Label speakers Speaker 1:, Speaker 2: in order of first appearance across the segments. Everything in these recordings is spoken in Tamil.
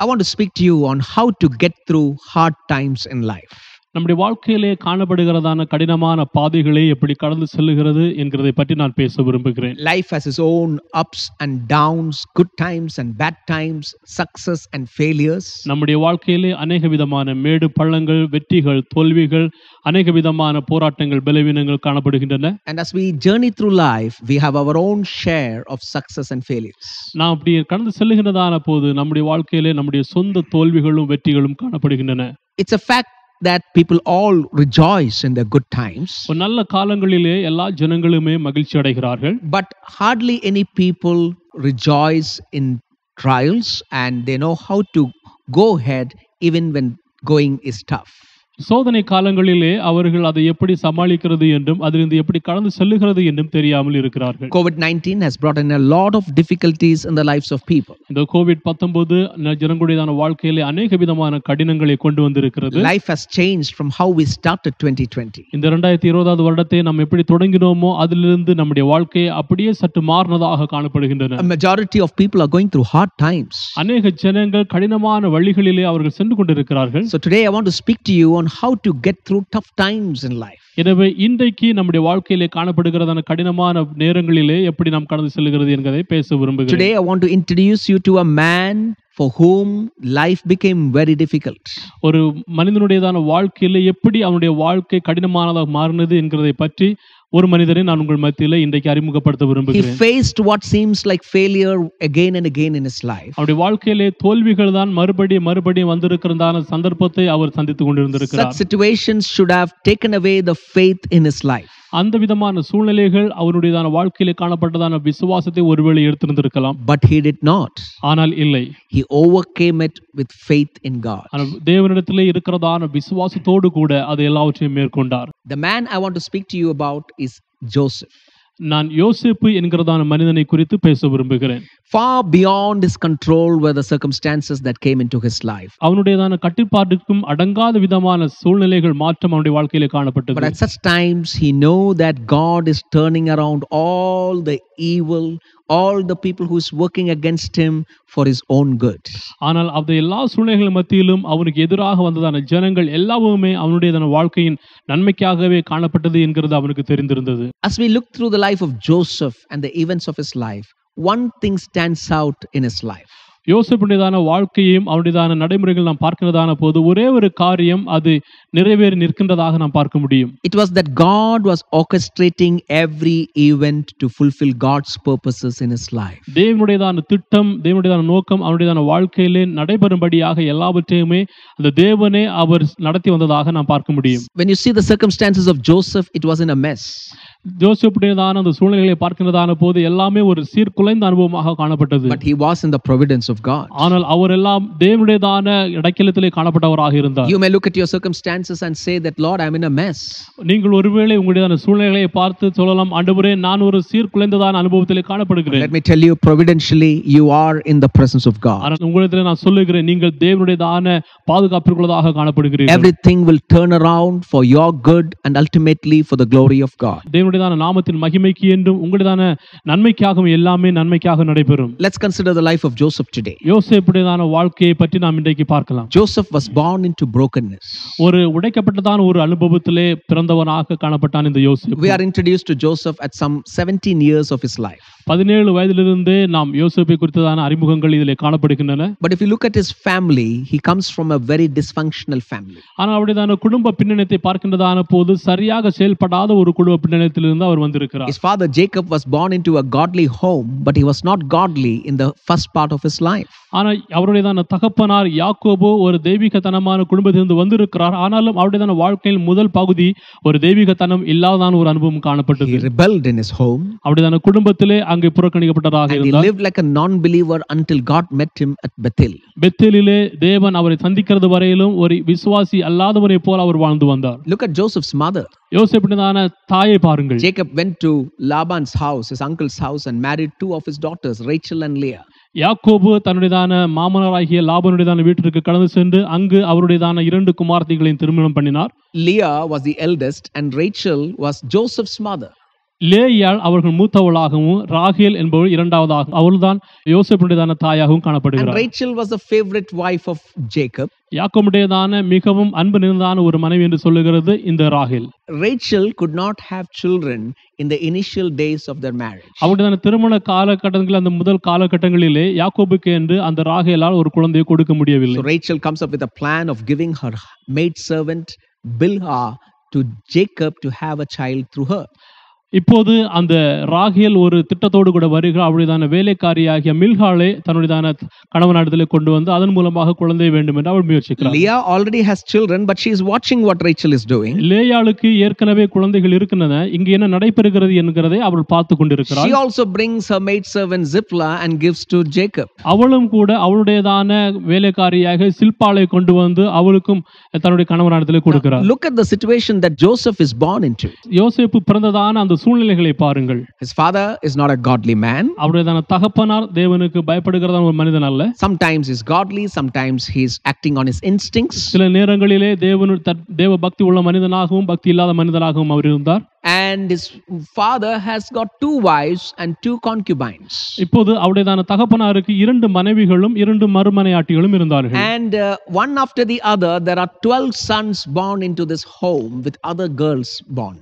Speaker 1: I want to speak to you on how to get through hard times in life.
Speaker 2: நம்முடைய வாழ்க்கையிலே காணப்படுகிறதான கடினமான பாதைகளை எப்படி கடந்து செல்லுகிறது என்கிறதை பற்றி நான் பேச விரும்புகிறேன்.
Speaker 1: Life has its own ups and downs, good times and bad times, success and failures.
Speaker 2: நம்முடைய வாழ்க்கையிலே अनेक விதமான மேடு பள்ளங்கள், வெற்றிகள், தோல்விகள், अनेक விதமான போராட்டங்கள், பலவீனங்கள் காணப்படுகின்றன.
Speaker 1: And as we journey through life, we have our own share of success and failures.
Speaker 2: நாம் அப்படி கடந்து செல்லுகிறதான போது நம்முடைய வாழ்க்கையிலே நம்முடைய சொந்த தோல்விகளும் வெற்றிகளும் காணப்படுகின்றன.
Speaker 1: It's a fact that people all rejoice in their good times.
Speaker 2: நல்ல காலங்களிலே எல்லா ஜனங்களுமே மகிழ்ச்சி அடைகிறார்கள்.
Speaker 1: But hardly any people rejoice in trials, and they know how to go ahead even when going is tough.
Speaker 2: சோதனை காலங்களிலே அவர்கள் அதை எப்படி சமாளிக்கிறது என்றும் அதிலிருந்து எப்படி கடந்து செல்லுகிறது என்றும் தெரியாமல் இருக்கிறார்கள்.
Speaker 1: COVID-19 has brought in a lot of difficulties in the lives of people.
Speaker 2: இந்த COVID-19 ஜனங்களுடையதான வாழ்க்கையிலே अनेक விதமான கடினங்களை கொண்டு வந்திருக்கிறது.
Speaker 1: Life has changed from how we started 2020.
Speaker 2: இந்த 2020 வருடத்தை நாம் எப்படி தொடங்கினோமோ அதிலிருந்து நம்முடைய வாழ்க்கை அப்படியே சற்று மாறினதாக காணப்படுகின்றன.
Speaker 1: A majority of people are going through hard times.
Speaker 2: अनेक ஜனங்கள் கடினமான வழிகளிலே அவர்கள் சென்று கொண்டிருக்கிறார்கள்.
Speaker 1: So today I want to speak to you on how to get through tough times in life.
Speaker 2: எனவே இன்றைக்கு நம்முடைய வாழ்க்கையிலே காணப்படுகிறதான கடினமான நேரங்களிலே எப்படி நாம் கடந்து செல்கிறது என்பதை பேச விரும்புகிறேன்.
Speaker 1: Today I want to introduce you to a man for whom life became very difficult.
Speaker 2: ஒரு மனிதனுடையதான வாழ்க்கையிலே எப்படி அவனுடைய வாழ்க்கை கடினமானதாக மாறினது என்கிறதை பற்றி ஒரு மனிதரை நான் உங்கள் மத்தியிலே இன்றைக்கு அறிமுகப்படுத்த விரும்புகிறேன்.
Speaker 1: He faced what seems like failure again and again in his life.
Speaker 2: அவருடைய வாழ்க்கையிலே தோல்விகள் தான் மறுபடியும் வந்திருக்கிறதான சந்தர்ப்பத்தை அவர் சந்தித்துக் கொண்டிருந்திருக்கிறார்.
Speaker 1: Such situations should have taken away the faith in his life.
Speaker 2: அந்த விதமான சூழ்நிலைகள் அவருடையதான வாழ்க்கையிலே காணப்பட்டதான விசுவாசத்தை ஒருவேளை எடுத்திருந்திருக்கலாம்.
Speaker 1: But he did not.
Speaker 2: ஆனால் இல்லை.
Speaker 1: He overcame it with faith in God.
Speaker 2: தேவனிடத்திலே இருக்கிறதான விசுவாசத்தோடு கூட அதை எல்லாவற்றையும் மேற்கொண்டார்.
Speaker 1: The man I want to speak to you about is Joseph.
Speaker 2: நான் யோசேப்பு என்கிறதான மனிதனை குறித்து பேச விரும்புகிறேன்.
Speaker 1: Far beyond his control were the circumstances that came into his life.
Speaker 2: அவனுடையதான கட்டுப்பாட்டுக்கும் அடங்காத விதமான சூழ்நிலைகள் மாற்றம் அவனுடைய வாழ்க்கையிலே காணப்பட்டது.
Speaker 1: But at such times he know that God is turning around all the evil, all the people who is working against him for his own good.
Speaker 2: ஆனால் அந்த எல்லா சூழ்நிலைகள் மத்தியிலும் அவனுக்கு எதிராக வந்ததான ஜனங்கள் எல்லாவுமே அவனுடையதான வாழ்க்கையின் நன்மைக்காகவே காணப்பட்டது என்கிறது அவனுக்கு தெரிந்திருந்தது.
Speaker 1: As we look through the life of Joseph and the events of his life, one thing stands out in his life.
Speaker 2: யோசேப்புடையதான வாழ்க்கையையும் அவனுடையதான நடைமுறைகள் நாம் பார்க்கிறதான போது ஒரே ஒரு காரியம் அது நிறைவேறி நிற்கின்றதாக நாம் பார்க்க முடியும்.
Speaker 1: It was that God was orchestrating every event to fulfill God's purposes in his life.
Speaker 2: தேவனுடையதான திட்டம், தேவனுடையதான நோக்கம் அவனுடையதான வாழ்க்கையிலே நடைபெறும்படியாக எல்லாவற்றையுமே அந்த தேவனே அவர் நடத்தி வந்ததாக நாம் பார்க்க முடியும்.
Speaker 1: When you see the circumstances of Joseph, it was in a mess.
Speaker 2: யோசேப்புடையதான அந்த சூழ்நிலைகளை பார்க்கிறதான போது எல்லாமே ஒரு சீர்குலைந்த அனுபவமாக காணப்பட்டது.
Speaker 1: But he was in the providence of God.
Speaker 2: ஆனால் அவர் எல்லாம் தேவனுடையதான இடைக்கலத்திலே காணப்பட்டவராக இருந்தார்.
Speaker 1: You may look at your circumstances and say that, Lord, I am in a mess.
Speaker 2: நீங்கள் ஒருவேளை உங்களுடையதான சூழ்நிலைகளை பார்த்து சொல்லலாம், ஆண்டவரே நான் ஒரு சீர்குலைந்ததான அனுபவத்திலே காணப்படுகிறேன்.
Speaker 1: Let me tell you, providentially you are in the presence of God.
Speaker 2: ஆனால் உங்களிடத்திலே நான் சொல்லுகிறேன், நீங்கள் தேவனுடையதான பாதுகாப்பிற்குள்ளதாக காணப்படுகிறீர்கள்.
Speaker 1: Everything will turn around for your good and ultimately for the glory of God.
Speaker 2: தேவனுடையதான நாமத்தின் மகிமைக்கு என்றும் உங்களுடையதான நன்மைக்காகவும் எல்லாமே நன்மைக்காக நடைபெறும்.
Speaker 1: Let's consider the life of Joseph today.
Speaker 2: யோசேப்புடையதான வாழ்க்கையை பற்றி நாம் இன்றைக்கு பார்க்கலாம்.
Speaker 1: Joseph was born into brokenness.
Speaker 2: ஒரு உடைக்கப்பட்டதான ஒரு அனுபவத்திலே பிறந்தவனாக காணப்பட்டான் இந்த யோசேப்பு.
Speaker 1: We are introduced to Joseph at some 17 years of his life.
Speaker 2: 17 வயதிலிருந்தே நாம் யோசேப்பை குறித்ததான அறிமுகங்கள் இதிலே காணப்படுகின்றன.
Speaker 1: But if you look at his family, he comes from a very dysfunctional family.
Speaker 2: ஆனால் அவருடையதான குடும்ப பின்னணியை பார்க்கின்றதான போது சரியாக செயல்படாத ஒரு குடும்ப பின்னணியிலிருந்து அவர் வந்திருக்கிறார்.
Speaker 1: His father Jacob was born into a godly home, but he was not godly in the first part of his life.
Speaker 2: ஆனால் அவருடையதான தகப்பனார் யாக்கோபு ஒரு தெய்வீகத்தனமான குடும்பத்திலிருந்து வந்திருக்கிறார். ஆனாலும் அவருடையதான வாழ்க்கையில் முதல் பகுதி ஒரு தெய்வீகத்தனம் இல்லாதான ஒரு அனுபவம் காணப்பட்டது.
Speaker 1: He rebelled in his home.
Speaker 2: அவருடையதான குடும்பத்திலே அங்கே புறக்கணிக்கப்பட்டதாக இருந்தார்.
Speaker 1: He lived like a non-believer until God met him at Bethel.
Speaker 2: பெத்தேலிலே தேவன் அவரை சந்திக்கிறது வரையிலும் ஒரு விசுவாசி அல்லாதவரை போல அவர் வாழ்ந்து வந்தார்.
Speaker 1: Look at Joseph's mother.
Speaker 2: யோசேப்புடையதான தாயை பாருங்கள்.
Speaker 1: Jacob went to Laban's house, his uncle's house, and married two of his daughters, Rachel and Leah.
Speaker 2: யாக்கோபு தன்னுடையதான மாமனாராகிய லாபானுடையதான வீட்டிற்கு கடந்து சென்று அங்கு அவருடையதான 2 குமாரத்திகளையும் திருமணம் பண்ணினார்.
Speaker 1: Leah was the eldest and Rachel was Joseph's mother.
Speaker 2: லேயாள் அவர்கள் மூத்தவளாகவும் ராகேல் என்பவள் இரண்டாவதாகவும் அவள்தான் யோசேப்புடையதான தாயாகவும்
Speaker 1: And
Speaker 2: காணப்படுகிறார்.
Speaker 1: Rachel was the favorite wife of Jacob.
Speaker 2: யாக்கோபுடையதான மிகவும் அன்பு நிறைந்ததான ஒரு மனைவி என்று சொல்லுகிறது இந்த ராகேல்.
Speaker 1: Rachel could not have children in the initial days of their marriage.
Speaker 2: அவருடைய திருமண காலகட்டங்களில் அந்த முதல் காலகட்டங்களிலே யாக்கோபுக்கு என்று அந்த ராகேலால் ஒரு குழந்தையை கொடுக்க முடியவில்லை.
Speaker 1: So Rachel comes up with a plan of giving her maidservant Bilhah to Jacob to have a child through her.
Speaker 2: இப்போது அந்த ராகேல் ஒரு திட்டத்தோடு கூட வருகிறார். அவருடையதான வேலைக்காரியாகிய மில்காளை தன்னுடையதான கணவனிடத்திலே கொண்டு வந்து அதன் மூலமாக குழந்தை வேண்டும் என்று அவள் முயற்சிக்கிறார்.
Speaker 1: Leah already has children, but she is watching what Rachel is doing.
Speaker 2: லேயாளுக்கு ஏற்கனவே குழந்தைகள் இருக்கின்றன. இங்கு என்ன நடைபெறுகிறது என்கிறதை அவள் பார்த்து கொண்டிருக்கிறார்.
Speaker 1: She also brings her maidservant Ziplah and gives to Jacob.
Speaker 2: அவளும் கூட அவளுடையதான வேலைக்காரியாக சில்பாளை கொண்டு வந்து அவளுக்கும் தன்னுடைய கணவனிடத்திலே கொடுக்கிறார்.
Speaker 1: Look at the situation that Joseph is born into.
Speaker 2: யோசேப்பு பிறந்ததான அந்த சூழ்நிலைகளை பாருங்கள்.
Speaker 1: His father is not a godly man.
Speaker 2: அவருடையதான தகப்பனார் தேவனுக்கு பயப்படுகிறதான ஒரு மனிதன் அல்ல.
Speaker 1: Sometimes he's godly, sometimes he's acting on his instincts.
Speaker 2: சில நேரங்களிலே தேவ பக்தி உள்ள மனிதனாகவும் பக்தி இல்லாத மனிதனாகவும் அவர் இருந்தார்.
Speaker 1: And his father has got 2 wives and 2 concubines.
Speaker 2: இப்போது அவருடையதான தகப்பனாருக்கு 2 மனைவிகளும் 2 மறுமனையாட்டிகளும் இருந்தார்கள்.
Speaker 1: And one after the other, there are 12 sons born into this home with other girls born.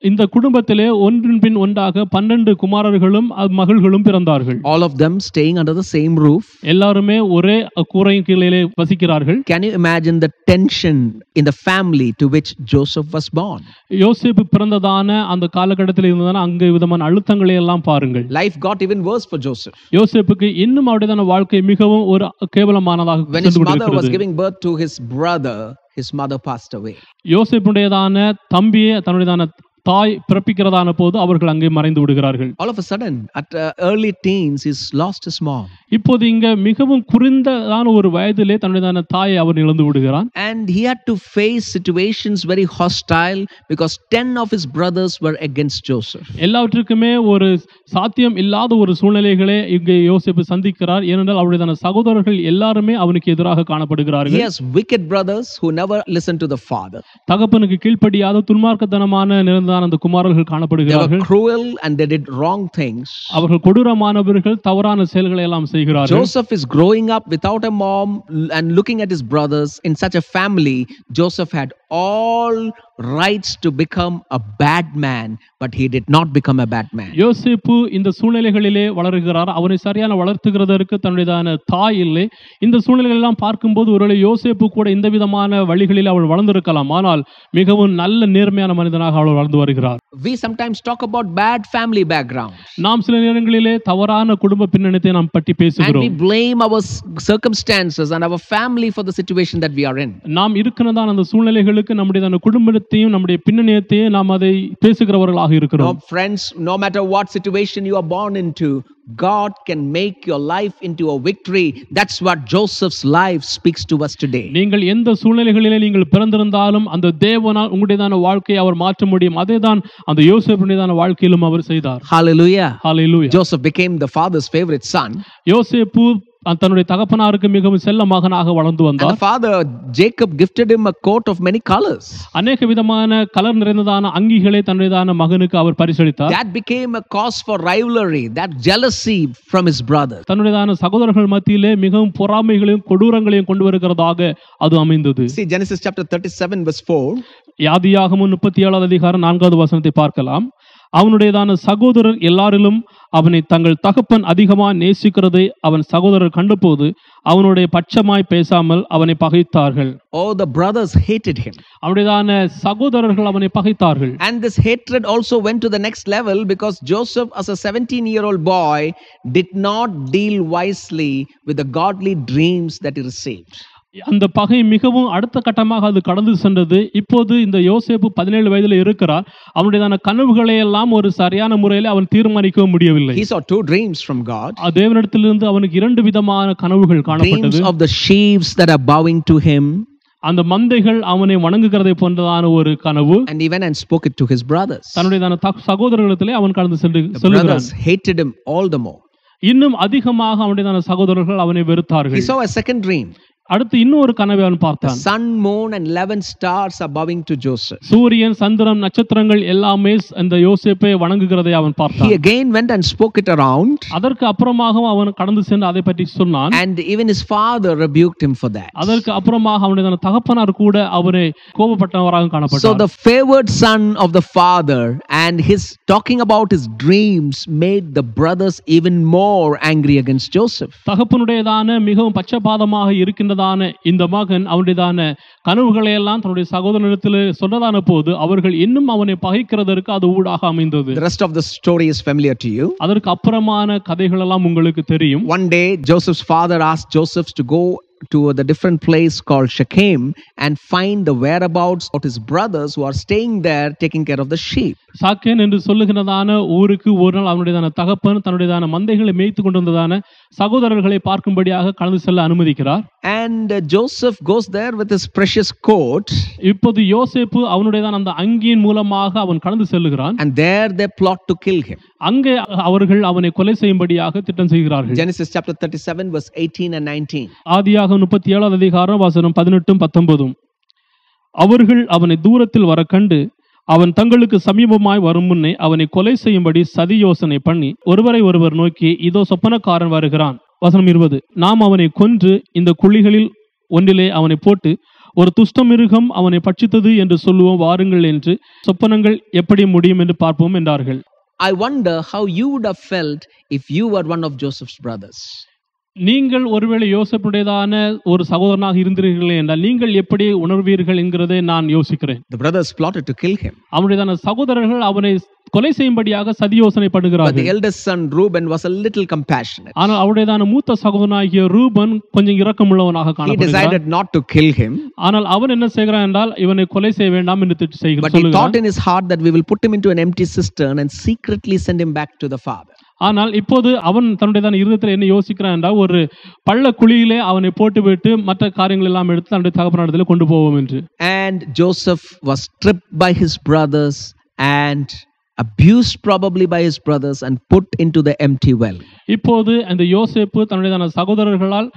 Speaker 2: இந்த குடும்பத்திலே ஒன்றின் பின் ஒன்றாக 12 குமாரர்களும் மகள்களும் பிறந்தார்கள்.
Speaker 1: All of them staying under the same roof.
Speaker 2: எல்லாருமே ஒரே கூரையின் கீழே வசிக்கிறார்கள்.
Speaker 1: Can you imagine the tension in the family to which Joseph was born?
Speaker 2: யோசேப்பு பிறந்ததான அந்த காலகட்டத்தில் இருந்ததான அங்கே விதமான அழுத்தங்களை எல்லாம் பாருங்கள்.
Speaker 1: Life got even worse for Joseph.
Speaker 2: யோசேப்புக்கு இன்னும் அவருடையதான வாழ்க்கை மிகவும் ஒரு கேவலமானதாக
Speaker 1: When his
Speaker 2: சென்று
Speaker 1: mother was
Speaker 2: கொண்டிருக்கிறது.
Speaker 1: giving birth to his brother, his mother passed away.
Speaker 2: யோசேப்புடையதான தம்பியை தன்னுடையதான தாய் பிறப்பிக்கிறதான போது அவர்கள் அங்கே மறைந்து விடுகிறார்கள்.
Speaker 1: All of a sudden, at early teens, he's lost his mom.
Speaker 2: இப்போது இங்க மிகவும் குறைந்ததான ஒரு வயதிலே தன்னுடையதான தாயை அவர் இழந்து விடுகிறான்.
Speaker 1: And he had to face situations very hostile because 10 of his brothers were against Joseph.
Speaker 2: எல்லாவற்றுக்குமே ஒரு சாத்தியம் இல்லாத ஒரு சூழ்நிலைகளை இங்கே யோசேப்பு சந்திக்கிறார். ஏனென்றால் அவருடையதான சகோதரர்கள் எல்லாருமே அவனுக்கு எதிராக
Speaker 1: He
Speaker 2: காணப்படுகிறார்கள்.
Speaker 1: has wicked brothers who never listened to the father.
Speaker 2: தகப்பனுக்கு கீழ்ப்படியாத துன்மார்க்கத்தனமான நிறந்தான அந்த குமாரர்கள்
Speaker 1: They
Speaker 2: காணப்படுகிறார்கள்.
Speaker 1: were cruel and they did wrong things.
Speaker 2: அவர்கள் கொடூரமானவர்கள், தவறான செயல்களை எல்லாம் செய்கிறார்கள்.
Speaker 1: Joseph is growing up without a mom and looking at his brothers in such a family. Joseph had all rights to become a bad man, but he did not become a bad man.
Speaker 2: யோசேப்பு இந்த சூழ்நிலைகளிலே வளருகிறார். அவனை சரியான வளர்த்துகிறதற்கு தன்னுடையதான தாய் இல்லை. இந்த சூழ்நிலைகள் எல்லாம் பார்க்கும்போது ஒருவேளை யோசேப்பு கூட இந்த விதமான வழிகளில் அவள் வளர்ந்திருக்கலாம். ஆனால் மிகவும் நல்ல நேர்மையான மனிதனாக அவள் வளர்ந்து வருகிறார்.
Speaker 1: We sometimes talk about bad family background.
Speaker 2: நாம் சில நேரங்களிலே தவறான குடும்ப பின்னணியை நாம் பற்றி
Speaker 1: And we
Speaker 2: பேசுகிறோம்.
Speaker 1: blame our circumstances and our family for the situation that we are in.
Speaker 2: நாம் இருக்கிறதான அந்த சூழ்நிலைகளுக்கு நம்முடைய குடும்பத்தையும் நம்முடைய பின்னணியத்தையும் நாம் அதை பேசுகிறவர்களாக
Speaker 1: No,
Speaker 2: இருக்கிறோம்.
Speaker 1: friends, no matter what situation you are born into, God can make your life into a victory. That's what Joseph's life speaks to us today.
Speaker 2: நீங்கள் எந்த சூழ்நிலைகளிலே நீங்கள் பிறந்திருந்தாலும் அந்த தேவனால் உங்களுடையதான வாழ்க்கையை அவர் மாற்ற முடியும். அதேதான் அந்த யோசேப்புடையதான வாழ்க்கையிலும் அவர் செய்தார்.
Speaker 1: Hallelujah.
Speaker 2: Hallelujah.
Speaker 1: Joseph became the father's favorite son.
Speaker 2: யோசேப்பு தன்னுடைய தகப்பனாருக்கு மிகவும் செல்ல மகனாக வளர்ந்து
Speaker 1: And
Speaker 2: வந்தார்.
Speaker 1: the father, Jacob, gifted him a coat of many colors.
Speaker 2: அநேக விதமான கலர் நிறைந்ததான அங்கிகளை தன்னுடையதான மகனுக்கு அவர் பரிசளித்தார்.
Speaker 1: That became a cause for rivalry, that jealousy from his brother.
Speaker 2: தன்னுடையதான சகோதரர்கள் மத்தியிலே மிகவும் பொறாமைகளையும் கொடூரங்களையும் கொண்டு வருகிறதாக அது அமைந்தது.
Speaker 1: See, Genesis chapter 37 verse 4.
Speaker 2: யாதியாகமம் 37 அதிகாரம் 4வது வசனத்தை பார்க்கலாம். அவனுடையதான சகோதரர் எல்லாரிலும் அவனை தங்கள் தகப்பன் அதிகமாக நேசிக்கிறதை அவன் சகோதரர் கண்டபோது அவனுடைய பட்சமாய் பேசாமல் அவனை பகைத்தார்கள்.
Speaker 1: Oh, the brothers hated him.
Speaker 2: அவனுடையதான சகோதரர்கள் அவனை பகைத்தார்கள்.
Speaker 1: And this hatred also went to the next level because Joseph, as a 17-year-old boy, did not deal wisely with the godly dreams that he received.
Speaker 2: அந்த பகை மிகவும் அடுத்த கட்டமாக அது கடந்து சென்றது. இப்போது இந்த யோசேப்பு 17 வயதில் இருக்கிறார். அவனுடையதான கனவுகளை எல்லாம் ஒரு சரியான முறையில் அவன் தீர்மானிக்கவும் முடியவில்லை.
Speaker 1: He saw 2 dreams from God.
Speaker 2: தேவனிடத்திலிருந்து அவனுக்கு 2 விதமான கனவுகள் காணப்பட்டது.
Speaker 1: Dreams of the sheaves that are bowing to him.
Speaker 2: அந்த மந்தைகள் அவனை வணங்குகிறதை போன்றதான ஒரு கனவு.
Speaker 1: And he went and spoke it to his brothers.
Speaker 2: தன்னுடையதான சகோதரர்களிடத்திலே அவன் கடந்து சென்று
Speaker 1: The
Speaker 2: சொல்லுகிறான்.
Speaker 1: brothers hated him all the more.
Speaker 2: இன்னும் அதிகமாக அவனுடையதான சகோதரர்கள் அவனை வெறுத்தார்கள்.
Speaker 1: He saw a second dream.
Speaker 2: அடுத்து இன்னொரு கனவை அவன்
Speaker 1: The
Speaker 2: பார்த்தான்.
Speaker 1: sun, moon, and 11 stars are bowing to Joseph.
Speaker 2: சூரியன், சந்திரன், நட்சத்திரங்கள் எல்லாமே அந்த யோசேப்பை வணங்குகிறதை அவன்
Speaker 1: He
Speaker 2: பார்த்தான்.
Speaker 1: again went and spoke it around,
Speaker 2: அதற்கு அப்புறமாகவும் அவன் கடந்து சென்று அதை பற்றி சொன்னான்.
Speaker 1: and even his father rebuked him for that.
Speaker 2: அதற்கு அப்புறமாக அவனுடைய தகப்பனார் கூட அவரை கோபப்பட்டவராக
Speaker 1: So
Speaker 2: காணப்பட்டார்.
Speaker 1: the favored son of the father and his talking about his dreams made the brothers even more angry against Joseph.
Speaker 2: தகப்பனுடையதான மிகவும் பட்சபாதமாக இருக்கின்றதான இந்த மகன் அவனுடையதான கனவுகளை எல்லாம் தன்னுடைய சகோதரனிடத்தில் சொன்னதான போது அவர்கள் இன்னும் அவனை பகைக்கிறதற்கு அது ஊடாக அமைந்தது.
Speaker 1: The rest of the story is familiar to you.
Speaker 2: அதற்கு அப்புறமான கதைகள் எல்லாம் உங்களுக்கு தெரியும்.
Speaker 1: One day Joseph's father asked Joseph to go to the different place called Shechem and find the whereabouts of his brothers who are staying there taking care of the sheep.
Speaker 2: சாக்கேன் என்று சொல்லுகிறதான ஊருக்கு ஒரு நாள் அவனுடையதான தகப்பன் தன்னுடையதான மந்தைகளை மேய்த்து கொண்டிருந்ததான சகோதரர்களை பார்க்கும்படியாக கடந்து செல்ல அனுமதிக்கிறார்.
Speaker 1: And Joseph goes there with his precious coat.
Speaker 2: இப்போது யோசேப்பு அவனுடையதான அந்த அங்கியின் மூலமாக அவன் கடந்து செல்லுகிறான்.
Speaker 1: And there they plot to kill him.
Speaker 2: அங்கே அவர்கள் அவனை கொலை செய்யும்படியாக திட்டம் செய்கிறார்கள்.
Speaker 1: Genesis chapter 37 verse 18 and 19.
Speaker 2: ஆதியாக 37 அதிகாரம் வசனம் 18 19. அவர்கள் அவனை தூரத்தில் வர கண்டு அவன் தங்களுக்கு சமீபமாய் வரும் முன்னே அவனை கொலை செய்யும்படி சதி யோசனை பண்ணி ஒருவரை ஒருவர் நோக்கி இதோ சொப்பனக்காரன் வருகிறான். வசனம் 20. நாம் அவனை கொன்று இந்த குழிகளில் ஒன்றிலே அவனை போட்டு ஒரு துஷ்ட மிருகம் அவனை பட்சித்தது என்று சொல்லுவோம் வாருங்கள் என்று சொப்பனங்கள் எப்படி முடியும் என்று பார்ப்போம் என்றார்கள்.
Speaker 1: I wonder how you would have felt if you were one of Joseph's brothers.
Speaker 2: நீங்கள் ஒருவேளை யோசேப்புடையதான ஒரு சகோதரனாக இருந்தீர்களே என்றால் நீங்கள் எப்படி உணர்வீர்கள் என்கிறதை நான் யோசிக்கிறேன்.
Speaker 1: The brothers plotted to kill him.
Speaker 2: அவனுடையதான சகோதரர்கள் அவனை கொலை செய்யும்படியாக சதி யோசனை
Speaker 1: But the
Speaker 2: பண்ணுகிறார்கள்.
Speaker 1: eldest son Reuben was a little compassionate.
Speaker 2: ஆனால் அவருடையதான மூத்த சகோதரனாகிய ரூபன் கொஞ்சம் இரக்கமுள்ளவனாக
Speaker 1: He
Speaker 2: காணப்படுகிறார்.
Speaker 1: decided not to kill him.
Speaker 2: ஆனால் அவன் என்ன செய்கிறான் என்றால் இவனை கொலை செய்ய வேண்டாம் என்று திட்டு
Speaker 1: But he thought
Speaker 2: சொல்லுகிறான்.
Speaker 1: in his heart that we will put him into an empty cistern and secretly send him back to the father.
Speaker 2: ஆனால் இப்போது அவன் தன்னுடையதான இருதயத்தில் என்ன யோசிக்கிறான் என்றால் ஒரு பள்ள குழியிலே அவனை போட்டுவிட்டு மற்ற காரியங்கள் எல்லாம் எடுத்து தன்னுடைய தகப்பனிடத்தில் கொண்டு போவோம் என்று.
Speaker 1: And Joseph was stripped by his brothers and abused probably by his brothers and put into the empty well.
Speaker 2: இப்போது அந்த யோசேப்பு தன்னுடையதான சகோதரர்களால்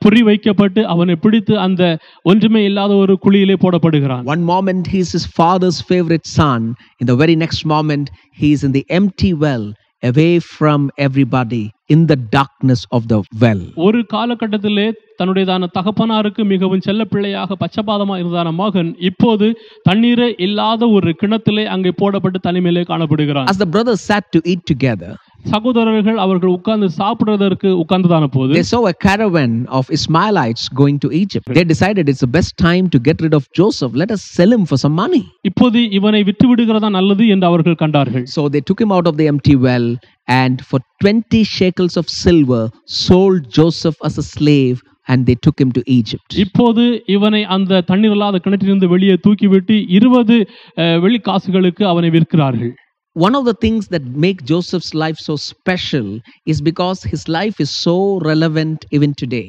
Speaker 2: புரி வைக்கப்பட்டு அவனை பிடித்து அந்த ஒன்றுமே இல்லாத ஒரு குழியிலே போடப்படுகிறான்.
Speaker 1: One moment he is his father's favorite son, in the very next moment he is in the empty well, away from everybody, in the darkness of the well.
Speaker 2: ஒரு காலகட்டத்திலே தன்னுடையதான தகப்பனாருக்கு மிகவும் செல்ல பிள்ளையாக பச்சபாதமாக இருந்ததான மகன் இப்போது தண்ணீரே இல்லாத ஒரு கிணத்திலே அங்கே போடப்பட்டு தனிமையிலே காணப்படுகிறான்.
Speaker 1: As the brothers sat to eat together,
Speaker 2: சகோதரர்கள் அவர்கள் உட்கார்ந்து சாப்பிடுறதற்கு உட்கார்ந்ததான போது
Speaker 1: they saw a caravan of Ishmaelites going to Egypt. They decided it's the best time to get rid of Joseph. Let us sell him for some money.
Speaker 2: இப்போது இவனை விட்டு விடுகிறதா நல்லது என்று அவர்கள் கண்டார்கள்.
Speaker 1: So they took him out of the empty well and for 20 shekels of silver sold Joseph as a slave and they took him to Egypt.
Speaker 2: இப்போது இவனை அந்த தண்ணீர் இல்லாத கிணற்றிலிருந்து வெளியே தூக்கிவிட்டு 20 வெள்ளி காசுகளுக்கு அவனை விற்கிறார்கள்.
Speaker 1: One of the things that make Joseph's life so special is because his life is so relevant even today.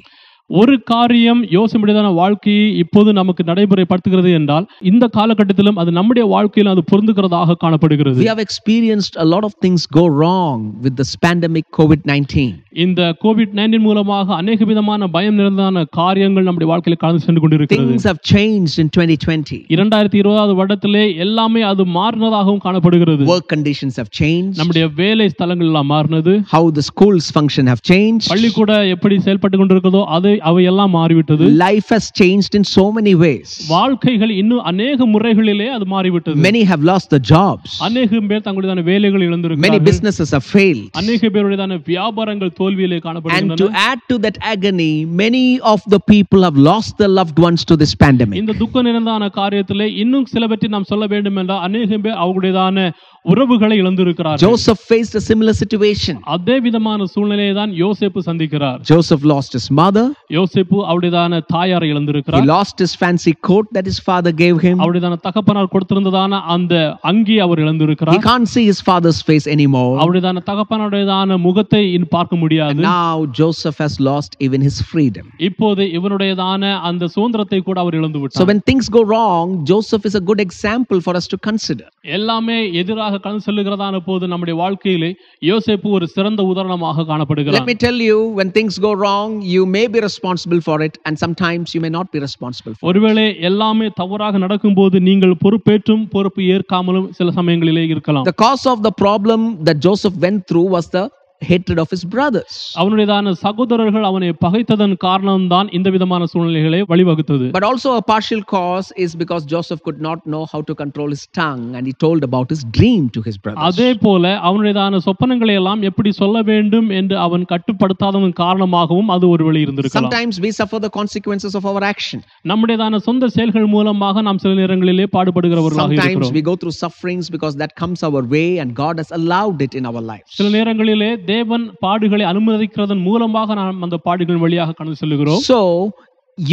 Speaker 2: ஒரு காரியம் யோசேப்புடையதான வாழ்க்கையை இப்போது நமக்கு நடைமுறைப்படுத்துகிறது என்றால் இந்த காலகட்டத்திலும் அது நம்முடைய வாழ்க்கையில் அது பொருந்துகிறதாக காணப்படுகிறது.
Speaker 1: We have experienced a lot of things go wrong with this pandemic COVID-19.
Speaker 2: இந்த COVID-19 மூலமாக अनेक விதமான பயம் நிறைந்ததான காரியங்கள் நம்முடைய வாழ்க்கையில கடந்து சென்று கொண்டிருக்கிறது.
Speaker 1: Things have changed in 2020.
Speaker 2: 2020 வருடத்திலே எல்லாமே அது மாறினதாகவும் காணப்படுகிறது.
Speaker 1: Work conditions have changed.
Speaker 2: நம்முடைய வேலை ஸ்தலங்கள் எல்லாம் மாறினது.
Speaker 1: How the schools function have changed.
Speaker 2: பள்ளிக்கூட எப்படி செயல்பட்டு கொண்டிருக்கிறதோ அவை எல்லாம் மாறிவிட்டது.
Speaker 1: Life has changed in so many ways.
Speaker 2: வாழ்க்கைகள் இன்னும் अनेक முறைகளிலே அது மாறிவிட்டது.
Speaker 1: Many have lost their jobs.
Speaker 2: अनेक பேர் தங்களுடையதான வேலைகளை இழந்திருக்கிறார்கள்.
Speaker 1: Many businesses have failed.
Speaker 2: अनेक பேருடையதான வியாபாரங்கள் தோல்வியிலே காணப்படுகின்றன.
Speaker 1: And to add to that agony, many of the people have lost their loved ones to this pandemic.
Speaker 2: இந்த துக்க நிறைந்ததான காரியத்திலே இன்னும் சில பற்றி நாம் சொல்ல வேண்டும் என்றால் अनेक பேர் அவங்களுடையதான உறவுகளை இழந்திருக்கிறார்கள்.
Speaker 1: Joseph faced a similar situation.
Speaker 2: அதே விதமான சூழ்நிலையை தான் யோசேப்பு சந்திக்கிறார்.
Speaker 1: Joseph lost his mother.
Speaker 2: யோசேப்பு அவருடையதான தாயாரை இழந்திருக்கிறார்.
Speaker 1: He lost his fancy coat that his father gave him.
Speaker 2: அவருடையதான தகப்பனார் கொடுத்திருந்ததான அந்த அங்கி அவர்
Speaker 1: He
Speaker 2: இழந்திருக்கிறார்.
Speaker 1: can't see his father's face anymore.
Speaker 2: அவருடையதான தகப்பனாருடையதான முகத்தை பார்க்க முடியும். முடியாது.
Speaker 1: Now Joseph has lost even his freedom.
Speaker 2: இப்போது இவனுடையதான அந்த சுதந்திரத்தை கூட அவர் இழந்து
Speaker 1: So
Speaker 2: விட்டார்.
Speaker 1: when things go wrong, Joseph is a good example for us to consider.
Speaker 2: எல்லாமே எதிராக கடந்து செல்லுகிறதான போது நம்முடைய வாழ்க்கையிலே யோசேப்பு ஒரு சிறந்த உதாரணமாக
Speaker 1: Let
Speaker 2: காணப்படுகிறார்.
Speaker 1: me tell you, when things go wrong, you may be responsible for it, and sometimes you may not be responsible for it.
Speaker 2: ஒருவேளை எல்லாமே தவறாக நடக்கும்போது நீங்கள் பொறுப்பேற்றும் பொறுப்பு ஏற்காமலும் சில சமயங்களிலே இருக்கலாம்.
Speaker 1: The cause of the problem that Joseph went through was the hatred of his brothers.
Speaker 2: அவனுடையதான சகோதரர்கள் அவனை பகைத்ததன் காரணம்தான் இந்த விதமான சூழ்நிலைகளை வழிவகுத்தது.
Speaker 1: But also a partial cause is because Joseph could not know how to control his tongue, and he told about his dream to his brothers.
Speaker 2: அதே போல அவனுடையதான சொப்பனங்களை எல்லாம் எப்படி சொல்ல வேண்டும் என்று அவன் கட்டுப்படுத்தாததன் காரணமாகவும் அது ஒரு வழி இருந்திருக்கலாம்.
Speaker 1: Sometimes we suffer the consequences of our action.
Speaker 2: நம்முடையதான சொந்த செயல்கள் மூலமாக நாம் சில நேரங்களிலே பாடுபடுகிறவர்களாக
Speaker 1: Sometimes
Speaker 2: இருக்கிறோம்.
Speaker 1: we go through sufferings because that comes our way, and God has allowed it in our lives.
Speaker 2: சில நேரங்களிலே தேவன் பாடுகளை அனுமதிக்கிறதன் மூலமாக நாம் அந்த பாடுகளின் வழியாக கடந்து செல்கிறோம்.
Speaker 1: So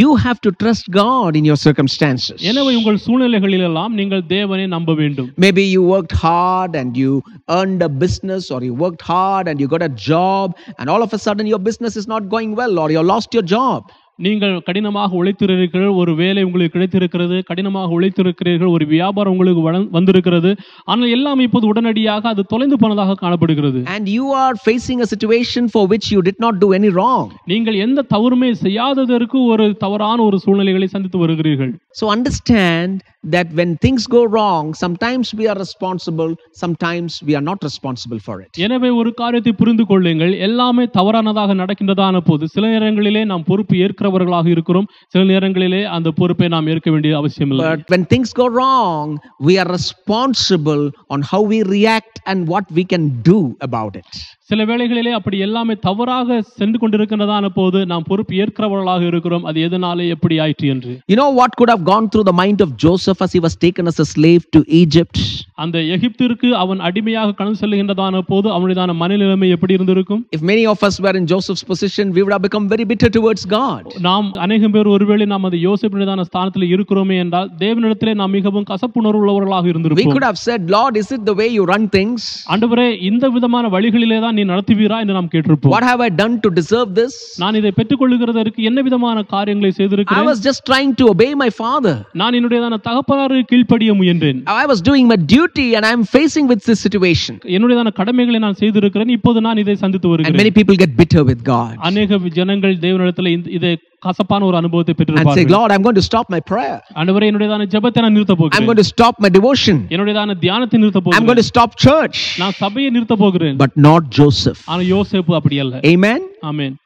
Speaker 1: you have to trust God in your circumstances.
Speaker 2: எனவே உங்கள் சூழ்நிலைகளில் எல்லாம் நீங்கள் தேவனை நம்ப வேண்டும்.
Speaker 1: Maybe you worked hard and you earned a business, or you worked hard and you got a job, and all of a sudden your business is not going well, or you lost your job.
Speaker 2: நீங்கள் கடினமாக உழைத்திருக்கிறீர்கள், ஒரு வேலை உங்களுக்கு கிடைத்திருக்கிறது, கடினமாக உழைத்திருக்கிறீர்கள், ஒரு வியாபாரம் உங்களுக்கு வந்திருக்கிறது, ஆனால் எல்லாம் இப்போது உடனடியாக அது தொலைந்து போனதாக காணப்படுகிறது.
Speaker 1: And you are facing a situation for which you did not do any wrong.
Speaker 2: நீங்கள் எந்த தவறுமே செய்யாததற்கு ஒரு தவறான ஒரு சூழ்நிலைகளை சந்தித்து வருகிறீர்கள்.
Speaker 1: So understand that when things go wrong, sometimes we are responsible, sometimes we are not responsible for it.
Speaker 2: எனவே ஒரு காரியத்தை புரிந்து கொள்ளுங்கள், எல்லாமே தவறானதாக நடக்கின்றதான போது சில நேரங்களிலே நாம் பொறுப்பு ஏற்கிறவர்களாக இருக்கிறோம், சில நேரங்களிலே அந்த பொறுப்பை நாம் ஏற்க வேண்டிய அவசியம் இல்லை.
Speaker 1: But when things go wrong, we are responsible on how we react and what we can do about it.
Speaker 2: சில வேளைகளிலே அப்படி எல்லாமே தவறாக சென்று கொண்டிருக்கிறதான போது நாம் பொறுப்பு ஏற்கிறவர்களாக இருக்கிறோம், அது எதனாலே எப்படி ஆயிற்று என்று.
Speaker 1: You know what could have gone through the mind of Joseph as he was taken as a slave to Egypt?
Speaker 2: அந்த எகிப்திற்கு அவன் அடிமையாக கடந்து செல்லுகின்றதான போது அவனுடையதான மனநிலைமை எப்படி இருந்திருக்கும்?
Speaker 1: If many of us were in Joseph's position, we would have become very bitter towards God.
Speaker 2: நாம் அநேகம் பேர் ஒருவேளை நாம் அந்த யோசேப்பினுடையதான ஸ்தானத்தில் இருக்கிறோமே என்றால் தேவனிடத்திலே நாம் மிகவும் கசப்புணர்வு உள்ளவர்களாக
Speaker 1: We
Speaker 2: இருந்திருப்போம்.
Speaker 1: could have said, Lord, is it the way you run things?
Speaker 2: ஆண்டவரே, இந்த விதமான வழிகளிலே தான் நீ நடத்துவீரா என்று நாம் கேட்டிருப்போம்.
Speaker 1: What have I done to deserve this?
Speaker 2: நான் இதை பெற்றுக்கொள்ளுகிறதற்கு என்ன விதமான காரியங்களை
Speaker 1: I
Speaker 2: செய்திருக்கிறேன்?
Speaker 1: was just trying to obey my father.
Speaker 2: நான் என்னுடையதான தகப்பனாருக்கு கீழ்ப்படிய முயன்றேன்.
Speaker 1: I was doing my duty and I am facing with this situation.
Speaker 2: என்னுடையதான கடமைகளை நான் செய்திருக்கிறேன், இப்போது நான் இதை சந்தித்து
Speaker 1: And
Speaker 2: வருகிறேன்.
Speaker 1: many people get bitter with God
Speaker 2: அநேக ஜனங்கள் தேவனிடத்தில் இதை கசப்பான ஒரு அனுபவத்தை
Speaker 1: and say,
Speaker 2: பெற்றிருப்பார்கள்.
Speaker 1: Lord, I'm going to stop my prayer.
Speaker 2: ஆண்டவரே, என்னுடையதான ஜெபத்தை நான் நிறுத்த
Speaker 1: I'm
Speaker 2: போகிறேன்.
Speaker 1: going to stop my devotion.
Speaker 2: என்னுடையதான தியானத்தை நிறுத்த
Speaker 1: I'm going
Speaker 2: போகிறேன்.
Speaker 1: to stop church.
Speaker 2: நான் சபையை நிறுத்த போகிறேன்.
Speaker 1: But not Joseph.
Speaker 2: ஆனா யோசேப்பு அப்படி அல்ல.
Speaker 1: Amen.
Speaker 2: Amen.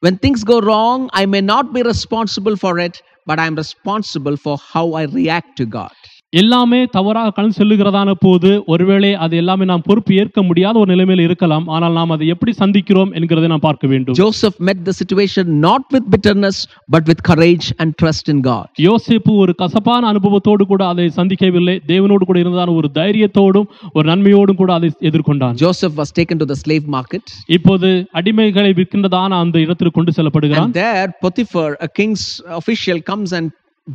Speaker 1: When things go wrong, I may not be responsible for it, but I'm responsible for how I react to God.
Speaker 2: எல்லாமே தவறாக கடந்து செல்லுகிறதான போது ஒருவேளை அது எல்லாமே நாம் பொறுப்பு ஏற்க முடியாத ஒரு நிலைமையில் இருக்கலாம், ஆனால் நாம் அதை எப்படி சந்திக்கிறோம் என்கிறதை நாம் பார்க்க வேண்டும்.
Speaker 1: Joseph met the situation not with bitterness, but with courage and trust in God.
Speaker 2: யோசேப்பு ஒரு கசப்பான அனுபவத்தோடு கூட அதை சந்திக்கவில்லை, தேவனோடு கூட இருந்ததான ஒரு தைரியத்தோடும் ஒரு நன்மையோடும் கூட அதை எதிர்கொண்டான்.
Speaker 1: Joseph was taken to the slave market.
Speaker 2: இப்போது அடிமைகளை விற்கின்றதான அந்த இடத்திற்கு கொண்டு செல்லப்படுகிறான்.
Speaker 1: And there Potiphar, a king's official, comes and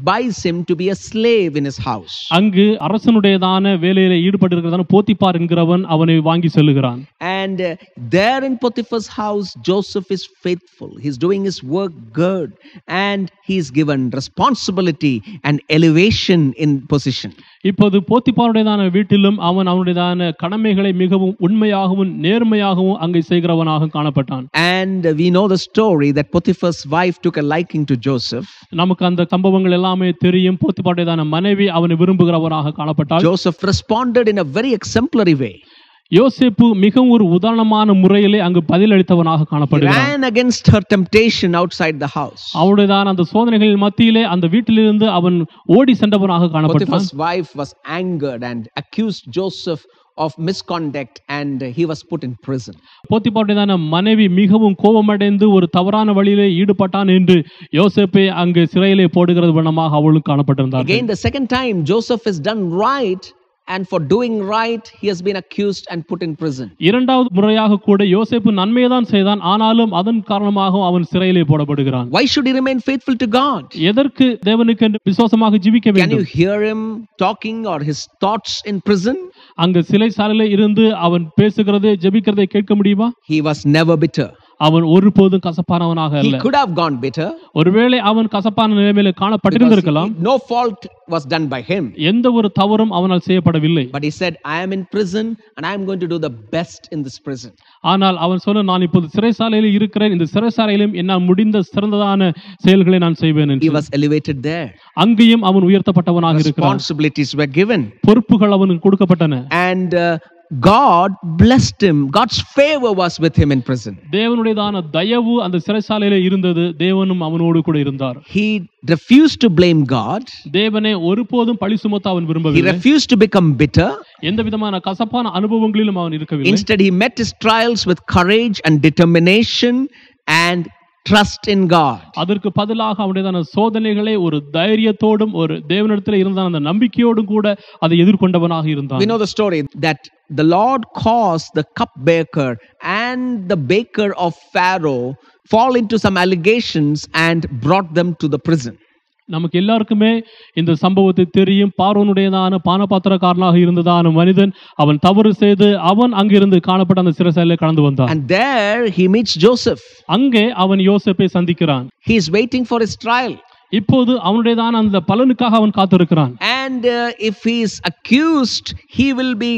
Speaker 1: buys him to be a slave in his house.
Speaker 2: அங்கு அரசனுடையதான வேலையில ஈடுபட்டிருக்கிறதான போத்திபார் என்கிறவன் அவனை வாங்கி செல்லுகிறான்.
Speaker 1: And there in Potiphar's house, Joseph is faithful. He's doing his work good, and he's given responsibility and elevation in position.
Speaker 2: இப்போது போத்திபாருடையதான வீட்டிலும் அவன் அவனுடையதான கடமைகளை மிகவும் உண்மையாகவும் நேர்மையாகவும் அங்கே செய்கிறவனாக காணப்பட்டான்.
Speaker 1: And we know the story that Potiphar's wife took a liking to Joseph.
Speaker 2: நமக்கு அந்த சம்பவங்கள் எல்லாமே தெரியும். போத்திபாருடையதான மனைவி அவனை விரும்புகிறவனாக காணப்பட்டாள்.
Speaker 1: Joseph responded in a very exemplary way.
Speaker 2: யோசேப்பு மிகவும் ஒரு உதாரணமான முறையிலே அங்கு பதிலளித்தவனாக
Speaker 1: He
Speaker 2: காணப்படுகிறான்.
Speaker 1: ran against her temptation outside the house.
Speaker 2: அவனுடையதான அந்த சோதனைகளின் மத்தியிலே அந்த வீட்டிலிருந்து அவன் ஓடி சென்றவனாக காணப்பட்டான்.
Speaker 1: Potiphar's wife was angered and accused Joseph of misconduct, and he was put in prison.
Speaker 2: போத்திபாருடையதான மனைவி மிகவும் கோபமடைந்து ஒரு தவறான வழியிலே ஈடுபட்டான் என்று யோசேப்பை அங்கு சிறையிலே போடுகிறது வண்ணமாக அவளும் காணப்பட்டிருந்தார்.
Speaker 1: Again, the second time Joseph has done right, and for doing right he has been accused and put in prison.
Speaker 2: இரண்டாவது முறையாக கூட யோசேப்பு நன்மையை தான் செய்தான், ஆனாலும் அதன் காரணமாக அவன் சிறையிலே போடப்படுகிறான்.
Speaker 1: Why should he remain faithful to God?
Speaker 2: எதற்கு தேவனுக்கு என்று விசுவாசமாக ஜீவிக்க
Speaker 1: Can
Speaker 2: வேண்டும்?
Speaker 1: you hear him talking or his thoughts in prison?
Speaker 2: அங்கு சிறை சாலையிலே இருந்து அவன் பேசுகிறதை ஜெபிக்கிறதை கேட்க முடியுமா?
Speaker 1: He was never bitter.
Speaker 2: அவன் ஒருபோதும் கசப்பானவனாக
Speaker 1: He
Speaker 2: அல்ல.
Speaker 1: could have gone bitter.
Speaker 2: ஒருவேளை அவன் கசப்பான நிலைமையில காணப்பட்டிருந்திருக்கலாம்.
Speaker 1: No fault was done by him.
Speaker 2: எந்த ஒரு தவறும் அவனால் செய்யப்படவில்லை.
Speaker 1: But he said, I am in prison and I am going to do the best in this prison.
Speaker 2: ஆனால் அவன் சொன்ன, நான் இப்போது சிறைசாலையில் இருக்கிறேன், இந்த சிறைசாலையிலும் என்னால் முடிந்த சிறந்ததான செயல்களை நான் செய்வேன்
Speaker 1: He
Speaker 2: என்று.
Speaker 1: was elevated there.
Speaker 2: அங்கேயும் அவன் உயர்த்தப்பட்டவனாக இருக்கிறான்.
Speaker 1: Responsibilities were given.
Speaker 2: பொறுப்புகள் அவனுக்கு கொடுக்கப்பட்டன.
Speaker 1: And God blessed him. God's favor was with him in prison.
Speaker 2: தேவனுடையதான தயவு அந்த சிறைசாலையில இருந்தது. தேவனும் அவனோடு கூட இருந்தார்.
Speaker 1: He refused to blame God.
Speaker 2: தேவனை ஒருபோதும் பழி சுமத்த அவன்
Speaker 1: He
Speaker 2: விரும்பவில்லை.
Speaker 1: refused to become bitter.
Speaker 2: எந்த விதமான கசப்பான அனுபவங்களிலும் அவன் இருக்கவில்லை.
Speaker 1: Instead, he met his trials with courage and determination and trust in God.
Speaker 2: அதற்கு பதிலாக அவனுடையதான சோதனைகளை ஒரு தைரியத்தோடும் ஒரு தேவனிடத்தில் இருந்த அந்த நம்பிக்கையோடும் கூட அதை எதிர்கொண்டவனாக இருந்தான்.
Speaker 1: We know the story that the Lord caused the cupbearer and the baker of Pharaoh fall into some allegations and brought them to the prison.
Speaker 2: நமக்கு எல்லாருக்குமே இந்த சம்பவத்தை தெரியும். பார்வோனுடையதான பானபாத்திரக்காரனாக இருந்ததான மனிதன் அவன் தவறு செய்து அவன் அங்கிருந்து காணப்பட்ட அந்த சிறைசாலையில கடந்து வந்தான்.
Speaker 1: And there he meets Joseph.
Speaker 2: அங்கே அவன் யோசேப்பை சந்திக்கிறான்.
Speaker 1: He is waiting for his trial.
Speaker 2: இப்போது அவனுடையதான அந்த பலனுக்காக அவன் காத்திருக்கிறான்.
Speaker 1: And if he is accused, he will be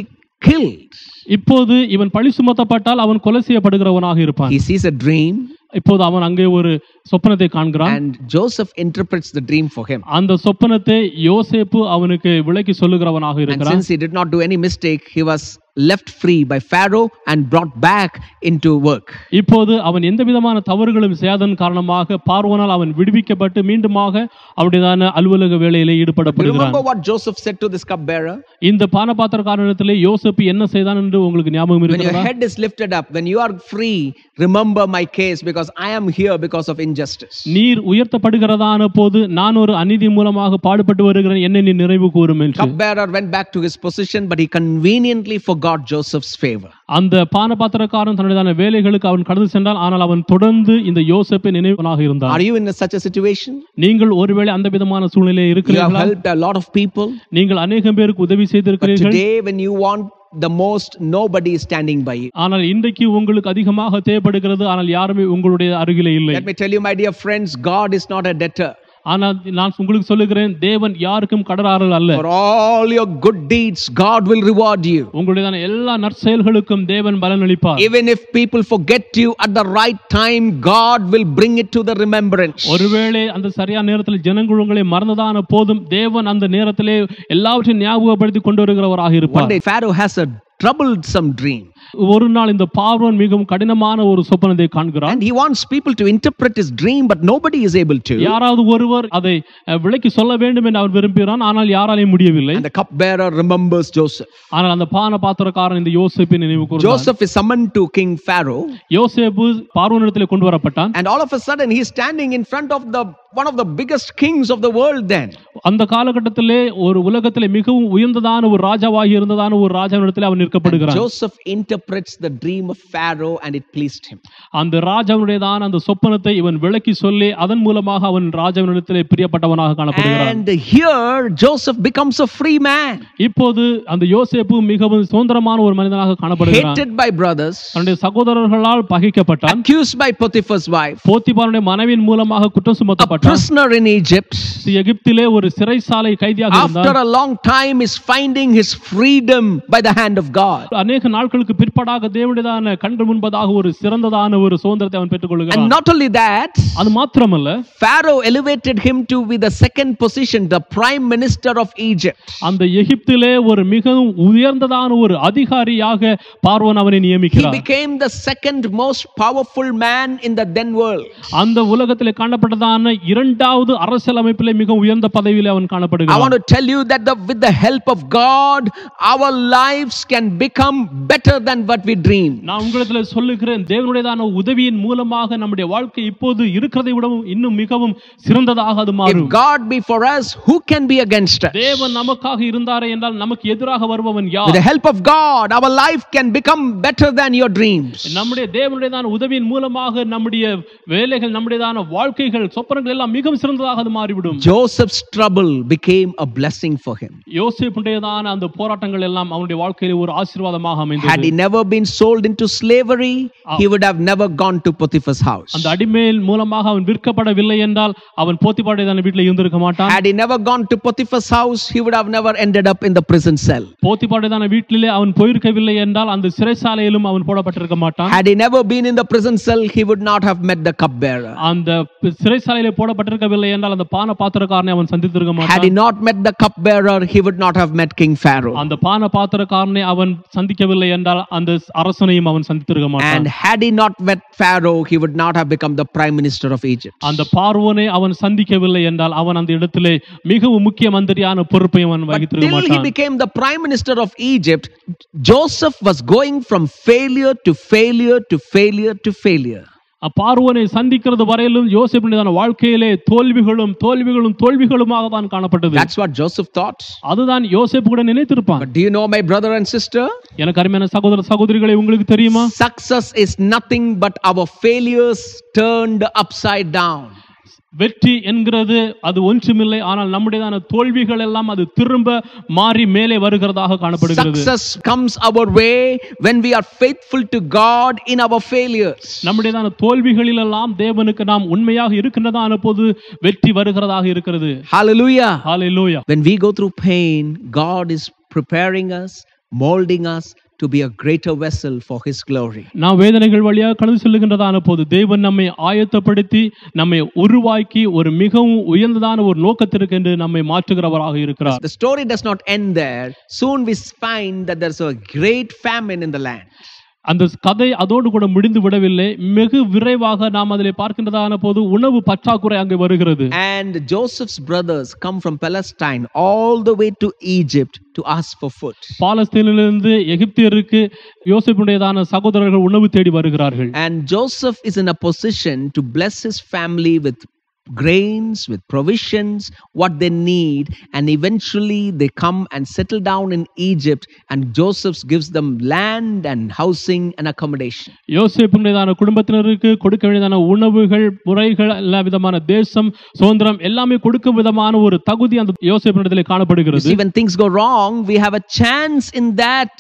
Speaker 1: killed.
Speaker 2: இப்போது இவன் பழி சுமத்தப்பட்டால் அவன் கொலை செய்யப்படுகிறவனாக இருப்பான்.
Speaker 1: He sees a dream.
Speaker 2: இப்போது அவன் அங்கே ஒரு சொப்பனத்தை காண்கிறான்.
Speaker 1: And Joseph interprets the dream for him.
Speaker 2: அந்த சொப்பனத்தை யோசேப்பு அவனுக்கு விளக்கி சொல்லுகிறவனாக
Speaker 1: And
Speaker 2: இருக்கிறான்.
Speaker 1: since he did not do any mistake, he was left free by Pharaoh and brought back into work.
Speaker 2: இப்போது அவன் எந்த விதமான தவறுகளும் செய்யாதன் காரணமாக பார்வோனால் அவன் விடுவிக்கப்பட்டு மீண்டுமாக அவருடையதான அலுவலக வேலையிலே ஈடுபடப்படுகிறான்.
Speaker 1: Remember what Joseph said to this cupbearer?
Speaker 2: இந்த பானபாத்திரக்காரனிடத்திலே யோசேப்பு என்ன செய்தான் என்று உங்களுக்கு ஞாபகம்
Speaker 1: When your
Speaker 2: இருக்கிறதா?
Speaker 1: head is lifted up, when you are free, remember my case because I am here because of injustice.
Speaker 2: நீர் உயர்த்தப்படுகிறதான போது நான் ஒரு அநீதி மூலமாக பாடுபட்டு வருகிறேன், என்னை நீ நினைவு கூரும் என்று.
Speaker 1: Cupbearer went back to his position, but he conveniently forgot Joseph's favor.
Speaker 2: அந்த பானபாத்திரக்காரன் தன்னுடையதான வேலைகளுக்கு அவன் கடந்து சென்றான். ஆனால் அவன் தொடர்ந்து இந்த யோசேப்பை நினைவனாக இருந்தான்.
Speaker 1: Are you in such a situation?
Speaker 2: நீங்கள் ஒருவேளை அந்த விதமான சூழ்நிலையில்
Speaker 1: You have
Speaker 2: இருக்கிறீர்களா?
Speaker 1: helped a lot of people,
Speaker 2: நீங்கள் அநேகம் பேருக்கு உதவி
Speaker 1: but
Speaker 2: செய்திருக்கிறீர்கள்.
Speaker 1: today when you want the most, nobody is standing by you.
Speaker 2: ஆனால் இன்றைக்கு உங்களுக்கு அதிகமாக தேவைப்படுகிறது, ஆனால் யாருமே உங்களுடைய அருகிலே இல்லை.
Speaker 1: Let me tell you, my dear friends, God is not a debtor.
Speaker 2: ஆனால் நான் உங்களுக்கு சொல்லுகிறேன், தேவன் யாருக்கும் கடனாளர் அல்ல.
Speaker 1: For all your good deeds, God will reward you.
Speaker 2: உங்களுடையதான எல்லா நற்செயல்களுக்கும் தேவன் பலனளிப்பார்.
Speaker 1: Even if people forget you at the right time, God will bring it to the remembrance.
Speaker 2: ஒருவேளை அந்த சரியான நேரத்தில் ஜனங்கள் உங்களை மறந்ததான போதும் தேவன் அந்த நேரத்திலே எல்லாவற்றையும் ஞாபகப்படுத்தி கொண்டு வருகிறவராக
Speaker 1: One
Speaker 2: இருப்பார்.
Speaker 1: day Pharaoh has a troublesome dream.
Speaker 2: ஒரு நாள் இந்த பார்வோன் மிகவும் கடினமான ஒரு சொப்பனத்தை காண்கிறான்.
Speaker 1: And he wants people to interpret his dream, but nobody is able to.
Speaker 2: யாராவது ஒருவர் அதை விளக்கி சொல்ல வேண்டும் என்று அவர் விரும்புகிறான், ஆனால் யாராலையும் முடியவில்லை.
Speaker 1: And the cupbearer remembers Joseph.
Speaker 2: ஆனால் அந்த பானபாத்திரக்காரன் இந்த யோசேப்பை நினைவு கூர்ந்தான்.
Speaker 1: Joseph is summoned to King Pharaoh.
Speaker 2: யோசேப்பு பார்வோனிடத்திலே கொண்டு வரப்பட்டான்.
Speaker 1: And all of a sudden he is standing in front of one of the biggest kings of the world then.
Speaker 2: அந்த காலகட்டத்திலே ஒரு உலகத்திலே மிகவும் உயர்ந்ததான ஒரு ராஜாவாகி இருந்ததான ஒரு ராஜாவினிடத்திலே அவன் நிற்கப்படுகிறான்.
Speaker 1: Joseph interprets the dream of Pharaoh and it pleased him.
Speaker 2: அந்த ராஜாவினுடையதான அந்த சொப்பனத்தை இவன் விளக்கி சொல்லி அதன் மூலமாக அவன் ராஜாவினிடத்திலே பிரியப்பட்டவனாக காணப்படுகிறான்.
Speaker 1: And here Joseph becomes a free man.
Speaker 2: இப்போது அந்த யோசேப்பு மிகவும் சுதந்திரமான ஒரு மனிதனாக காணப்படுகிறான்.
Speaker 1: Hated by brothers,
Speaker 2: தன்னுடைய சகோதரர்களால் பகைக்கப்பட்டான்.
Speaker 1: accused by Potiphar's wife,
Speaker 2: போத்திபாருடைய மனைவியின் மூலமாக குற்றம்
Speaker 1: a
Speaker 2: சுமத்தப்பட்டான்.
Speaker 1: prisoner in Egypt.
Speaker 2: எகிப்திலே ஒரு சிறைசாலை கைதியாக
Speaker 1: After
Speaker 2: இருந்தான்.
Speaker 1: a long time is finding his freedom by the hand of God.
Speaker 2: அநேக நாட்களுக்கு பிற்பாடாக தேவனுடையதான கண்கள் முன்பதாக ஒரு சிறந்ததான ஒரு சுதந்திரத்தை அவன் பெற்றுக்
Speaker 1: And
Speaker 2: கொள்கிறான்.
Speaker 1: not only that,
Speaker 2: அது மாத்திரமல்ல,
Speaker 1: Pharaoh elevated him to be the second position, the prime minister of Egypt.
Speaker 2: அந்த எகிப்திலே ஒரு மிகவும் உயர்ந்ததான ஒரு அதிகாரியாக பார்வோன் அவனை
Speaker 1: He
Speaker 2: நியமிக்கிறார்.
Speaker 1: became the second most powerful man in the then world.
Speaker 2: அந்த உலகத்திலே காணப்பட்டதான இரண்டாவது அரசியல் அமைப்பிலே மிக உயர்ந்த பதவியிலே அவன்
Speaker 1: I
Speaker 2: காணப்படுகிறான்.
Speaker 1: want to tell you that with the help of God, our lives can become better than what we dream.
Speaker 2: நான் உங்களுக்கு சொல்லுகிறேன், தேவனுடையதான உதவியின் மூலமாக நம்முடைய வாழ்க்கை இப்போது இருக்கிறதை விடவும் இன்னும் மிகவும் சிறந்ததாக அது
Speaker 1: If
Speaker 2: மாறும்.
Speaker 1: God be for us, who can be against us?
Speaker 2: தேவன் நமக்காக இருந்தாரே என்றால் நமக்கு எதிராக வருபவன்
Speaker 1: With
Speaker 2: யார்?
Speaker 1: the help of God, our life can become better than your dreams.
Speaker 2: நம்முடைய தேவனுடையதான உதவியின் மூலமாக நம்முடைய வேலைகள், நம்முடையதான வாழ்க்கைகள், சொப்பனங்கள் எல்லாம் மிகவும் சிறந்ததாக அது மாறிவிடும்.
Speaker 1: Joseph's trouble became a blessing for him.
Speaker 2: யோசேப்புடையதான அந்த போராட்டங்கள் எல்லாம் அவனுடைய வாழ்க்கையிலே ஒரு ஆசீர்வாதமாக அமைந்தது.
Speaker 1: Had he never been sold into slavery, he would have never gone to Potiphar's house.
Speaker 2: அந்த அடிமையின் மூலமாக அவன் விற்கப்படவில்லை என்றால் அவன் போத்திபாருடையதான வீட்டில் இருந்திருக்க மாட்டான்.
Speaker 1: Had he never gone to Potiphar's house, he would have never ended up in the prison cell.
Speaker 2: போத்திபாருடையதான வீட்டிலே அவன் போயிருக்கவில்லை என்றால் அந்த சிறைச்சாலையிலும் அவன் போடப்பட்டிருக்க மாட்டான்.
Speaker 1: Had he never been in the prison cell, he would not have met the cupbearer.
Speaker 2: அந்த சிறைச்சாலையிலே போடப்பட்டிருக்கவில்லை என்றால் அந்த பான பாத்திரக்காரனை அவன் சந்தித்திருக்க மாட்டான்.
Speaker 1: Had he not met the cupbearer, he would not have met King Pharaoh.
Speaker 2: அந்த பான பாத்திரக்காரனை அவன் சந்திக்கவில்லை என்றால் அந்த அரசனையும் அவன் சந்தித்திருக்க மாட்டான்.
Speaker 1: And had he not met Pharaoh, he would not have become the prime minister of Egypt.
Speaker 2: அந்த பார்வோனை அவன் சந்திக்கவில்லை என்றால் அவன் அந்த இடத்திலே மிகவும் முக்கிய மந்திரியான பொறுப்பை அவன் வகித்திருக்க
Speaker 1: Till he
Speaker 2: மாட்டான்.
Speaker 1: became the prime minister of Egypt, Joseph was going from failure to failure to failure to failure.
Speaker 2: பார்வோனை சந்திக்கிறது வரையிலும் யோசேப்பினுடைய வாழ்க்கையிலே தோல்விகளும் தோல்விகளும் தோல்விகளுமாக தான் காணப்பட்டது.
Speaker 1: That's what Joseph thought.
Speaker 2: அதுதான் யோசேப்பு கூட நினைத்திருப்பான்.
Speaker 1: But do you know, my brother and sister?
Speaker 2: எனக்கு அருமையான சகோதர சகோதரிகளே, உங்களுக்கு தெரியுமா?
Speaker 1: Success is nothing but our failures turned upside down.
Speaker 2: வெற்றி என்கிறது அது ஒன்றுமில்லை, ஆனால் நம்முடையதான தோல்விகள் எல்லாம் அது திரும்ப மாறி மேலே வருகிறதாக காணப்படுகிறது.
Speaker 1: Success comes our way when we are faithful to God in our failures.
Speaker 2: நம்முடையதான தோல்விகளில் எல்லாம் தேவனுக்கு நாம் உண்மையாக இருக்கின்றதான போது வெற்றி வருகிறதாக இருக்கிறது.
Speaker 1: Hallelujah.
Speaker 2: Hallelujah.
Speaker 1: When we go through pain, God is preparing us, molding us to be a greater vessel for his glory.
Speaker 2: நாம் வேதனைகள் வழியாக கடந்து செல்லுகின்றதான போது தேவன் நம்மை ஆயத்தப்படுத்தி நம்மை உருவாக்கி ஒரு மிகவும் உயர்ந்ததான ஒரு நோக்கத்திற்கு என்று நம்மை மாற்றுகிறவராக இருக்கிறார்.
Speaker 1: The story does not end there. Soon we find that there's a great famine in the land.
Speaker 2: அந்த கதை அதோடு கூட முடிந்து விடவில்லை. மிக விரைவாக நாம் அதிலே பார்க்கின்றதான போது உணவு பற்றாக்குறை அங்கே வருகிறது.
Speaker 1: And Joseph's brothers come from Palestine all the way to Egypt to ask for food.
Speaker 2: பாலஸ்தீனிலிருந்து எகிப்தியருக்கு யோசேப்புடையதான சகோதரர்கள் உணவு தேடி வருகிறார்கள்.
Speaker 1: And Joseph is in a position to bless his family with grains, with provisions, what they need, and eventually they come and settle down in Egypt, and Joseph gives them land and housing and accommodation.
Speaker 2: யோசேப்புடையதான குடும்பத்தினருக்கு கொடுக்க வேண்டியதான உணவுகள், முறைகள், எல்லா விதமான தேசம், சுதந்திரம் எல்லாமே கொடுக்கும் விதமான ஒரு தகுதி அந்த யோசேப்பினிடத்திலே காணப்படுகிறது.
Speaker 1: See, when things go wrong, we have a chance in that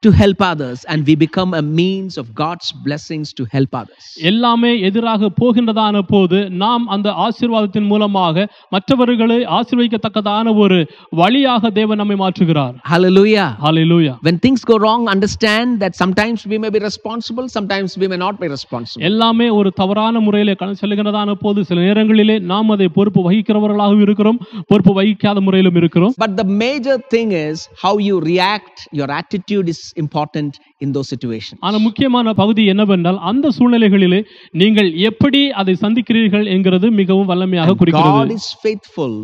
Speaker 1: to help others, and we become a means of God's blessings to help others.
Speaker 2: எல்லாமே எதிராக போகின்றதான போது நாம் அந்த ஆசீர்வாதத்தின் மூலமாக மற்றவர்களை ஆசீர்வதிக்கத்தக்கதான ஒரு வழியாக தேவன் நம்மை மாற்றுகிறார்.
Speaker 1: Hallelujah.
Speaker 2: Hallelujah.
Speaker 1: When things go wrong, understand that sometimes we may be responsible, sometimes we may not be responsible.
Speaker 2: எல்லாமே ஒரு தவறான முறையிலே கடந்து செல்லுகிறதான போது சில நேரங்களிலே நாம் அதை பொறுப்பு வகிக்கிறவர்களாகவும் இருக்கிறோம், பொறுப்பு வகிக்காத முறையிலும் இருக்கிறோம்.
Speaker 1: But the major thing is how you react. Your attitude is important in those situations.
Speaker 2: ஆனா முக்கியமான பகுதி என்னவென்றால் அந்த சூழ்நிலைகளிலே நீங்கள் எப்படி அதை சந்திக்கிறீர்கள் என்கிறது மிகவும் வல்லமையாக குறிக்கிறது.
Speaker 1: God is faithful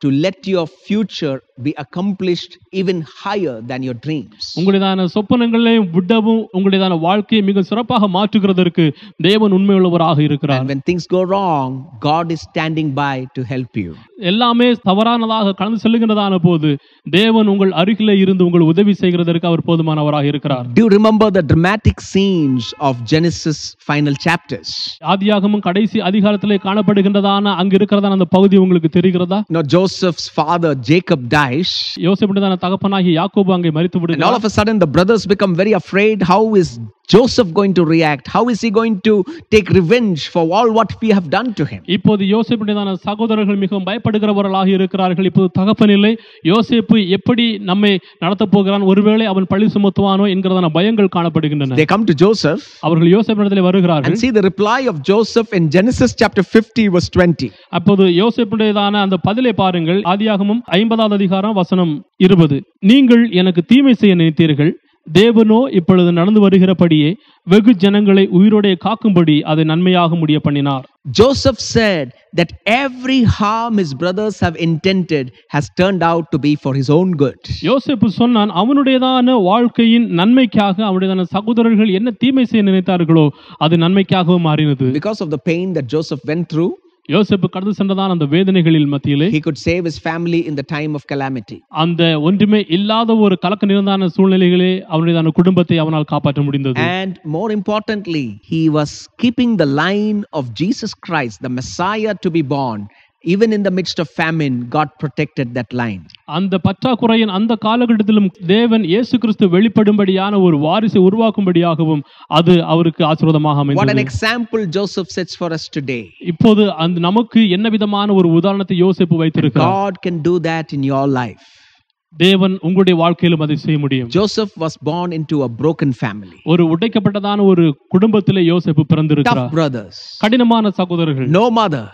Speaker 1: to let your future be accomplished even higher than your dreams.
Speaker 2: உங்களுடையதான சொப்பனங்களையும் விடவும் உங்களுடையதான வாழ்க்கையை மிக சிறப்பாக மாற்றுகிறதற்கு தேவன் உண்மையுள்ளவராக இருக்கிறார்.
Speaker 1: And when things go wrong, God is standing by to help you.
Speaker 2: எல்லாமே தவறானதாக கடந்து செல்லுகின்றதான போது தேவன் உங்கள் அருகிலே இருந்து உங்கள் உதவி செய்கிறதற்கு அவர் போதுமானவராக இருக்கிறார்.
Speaker 1: Do you remember the dramatic scenes of Genesis final chapters?
Speaker 2: ஆதியாகமம் கடைசி அதிகாரத்திலே காணப்படுகின்றதான அங்க இருக்கிறதான அந்த பகுதி உங்களுக்கு தெரிகிறதா?
Speaker 1: No, Joseph's father Jacob dies.
Speaker 2: யோசேப்புடையதான தகப்பனாகிய யாக்கோபு அங்கே மரித்து
Speaker 1: And all
Speaker 2: விடுகிறார்.
Speaker 1: of a sudden the brothers become very afraid. How is Joseph going to react? How is he going to take revenge for all what we have done to him?
Speaker 2: இப்போது யோசேப்புடையதான சகோதரர்கள் மிகவும் பயப்படுகிறவர்களாக இருக்கிறார்கள். இப்போது தகப்பன் இல்லை, யோசேப்பு எப்படி நம்மை நடத்தப் போகிறான், ஒருவேளை அவன் பழி சுமத்துவானோ என்கிறதான பயங்கள் காணப்படுகின்றன.
Speaker 1: They come to Joseph
Speaker 2: அவர்கள் யோசேப்பினிடத்திலே வருகிறார்கள்.
Speaker 1: and see the reply of Joseph in Genesis chapter 50 verse 20.
Speaker 2: அப்போது யோசேப்புடையதான அந்த பதிலை பாருங்கள். ஆதியாகமம் 50வது அதிகாரம் வசனம் 20. நீங்கள் எனக்கு தீமை செய்ய நினைத்தீர்கள், தேவனோ இப்பொழுது நடந்து வருகிறபடியே வெகு ஜனங்களை உயிரோடே காக்கும்படி அதை நன்மையாக முடிய பண்ணினார்.
Speaker 1: Joseph said that every harm his brothers have intended has turned out to be for his own good.
Speaker 2: யோசேப்பு சொன்னான், அவனுடையதான வாழ்க்கையின் நன்மைக்காக அவனுடையதான சகோதரர்கள் என்ன தீமை செய்ய நினைத்தார்களோ அது நன்மைக்காக மாறினது.
Speaker 1: Because of the pain that Joseph went through,
Speaker 2: யோசேப்பு கடந்து சென்றதான அந்த வேதனைகளில் மத்தியிலே
Speaker 1: he could save his family in the time of calamity.
Speaker 2: அந்த ஒன்றுமே இல்லாத ஒரு கலக்க நிறைந்தான சூழ்நிலைகளே அவனுடையதான குடும்பத்தை அவனால் காப்பாற்ற முடிந்தது.
Speaker 1: And more importantly, he was keeping the line of Jesus Christ, the Messiah to be born, Even in the midst of famine, God protected that line.
Speaker 2: அந்த பற்றாக்குறையின் அந்த காலகட்டத்திலும் தேவன் இயேசு கிறிஸ்து வெளிப்படும்படியான ஒரு வாரிசை உருவாக்கும்படியாகவும் அது அவருக்கு ஆசீர்வாதமாக
Speaker 1: What an
Speaker 2: அமைந்தது.
Speaker 1: example Joseph sets for us today.
Speaker 2: இப்போது அந்த நமக்கு என்ன விதமான ஒரு உதாரணத்தை யோசேப்பு வைத்திருக்கிறார்.
Speaker 1: God can do that in your life.
Speaker 2: தேவன் உங்களுடைய வாழ்க்கையிலும் அதை செய்ய முடியும்.
Speaker 1: Joseph was born into a broken family.
Speaker 2: ஒரு உடைக்கப்பட்டதான ஒரு குடும்பத்திலே யோசேப்பு பிறந்திருக்கிறார்.
Speaker 1: Tough brothers.
Speaker 2: கடினமான சகோதரர்கள்.
Speaker 1: No mother.